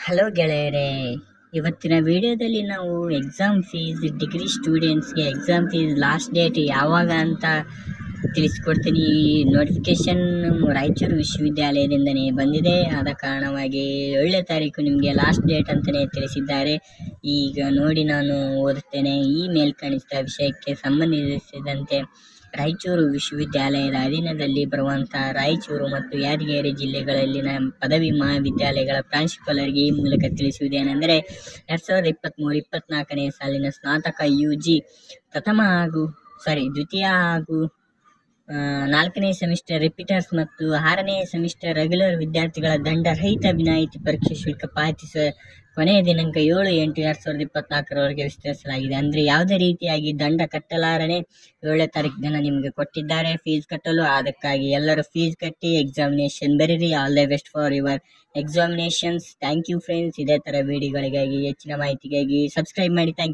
Hello ಗೆಳೆಯರೇ, ಇವತ್ತಿನ ವಿಡಿಯೋದಲ್ಲಿ ನಾವು ಎಕ್ಸಾಮ್ ಫೀಸ್ ಡಿಗ್ರಿ ಸ್ಟೂಡೆಂಟ್ಸ್ಗೆ ಎಕ್ಸಾಮ್ ಫೀಸ್ ಲಾಸ್ಟ್ ಡೇಟ್ ಯಾವಾಗ ಅಂತ ತಿಳಿಸ್ಕೊಡ್ತೀನಿ. ಈ ನೋಟಿಫಿಕೇಶನ್ ರಾಯಚೂರು ವಿಶ್ವವಿದ್ಯಾಲಯದಿಂದನೇ ಬಂದಿದೆ. ಆದ ಕಾರಣವಾಗಿ 7ನೇ ತಾರೀಕು ನಿಮಗೆ ಲಾಸ್ಟ್ ಡೇಟ್ ಅಂತಲೇ ತಿಳಿಸಿದ್ದಾರೆ. ಈಗ ನೋಡಿ ನಾನು ಓದುತ್ತೇನೆ. ಈ ಮೇಲ್ ಕಾಣಿಸಿದ ವಿಷಯಕ್ಕೆ ಸಂಬಂಧಿಸಿದಂತೆ ರಾಯಚೂರು ವಿಶ್ವವಿದ್ಯಾಲಯದ ಅಧೀನದಲ್ಲಿ ಬರುವಂತಹ ರಾಯಚೂರು ಮತ್ತು ಯಾದಗಿರಿ ಜಿಲ್ಲೆಗಳಲ್ಲಿನ ಪದವಿ ಮಹಾವಿದ್ಯಾಲಯಗಳ ಪ್ರಾಂಶುಪಾಲರಿಗೆ ಈ ಮೂಲಕ ತಿಳಿಸುವುದೇನೆಂದರೆ 2023-24ನೇ ಸಾಲಿನ ಸ್ನಾತಕ UG ದ್ವಿತೀಯ ಹಾಗೂ 4ನೇ ಸೆಮಿಸ್ಟರ್ ರಿಪೀಟರ್ಸ್ ಮತ್ತು 6ನೇ ಸೆಮಿಸ್ಟರ್ ರೆಗ್ಯುಲರ್ ವಿದ್ಯಾರ್ಥಿಗಳ ದಂಡರಹಿತ ವಿನಾಯಿತಿ ಪರೀಕ್ಷೆ ಶುಲ್ಕ ಪಾವತಿಸುವ ಕೊನೆಯ ದಿನಾಂಕ 7/8/2024 ವಿಸ್ತರಿಸಲಾಗಿದೆ. ಅಂದರೆ ಯಾವುದೇ ರೀತಿಯಾಗಿ ದಂಡ ಕಟ್ಟಲಾರನೆ 7ನೇ ತಾರೀಕು ದಿನ ನಿಮಗೆ ಕೊಟ್ಟಿದ್ದಾರೆ ಫೀಸ್ ಕಟ್ಟಲು. ಅದಕ್ಕಾಗಿ ಎಲ್ಲರೂ ಫೀಸ್ ಕಟ್ಟಿ ಎಕ್ಸಾಮಿನೇಷನ್ ಬರೀರಿ. All the best for your examinations. Thank you friends. ಇದೇ ಥರ ವಿಡಿಯೋಗಳಿಗಾಗಿ ಹೆಚ್ಚಿನ ಮಾಹಿತಿಗಾಗಿ ಸಬ್ಸ್ಕ್ರೈಬ್ ಮಾಡಿ. Thank you.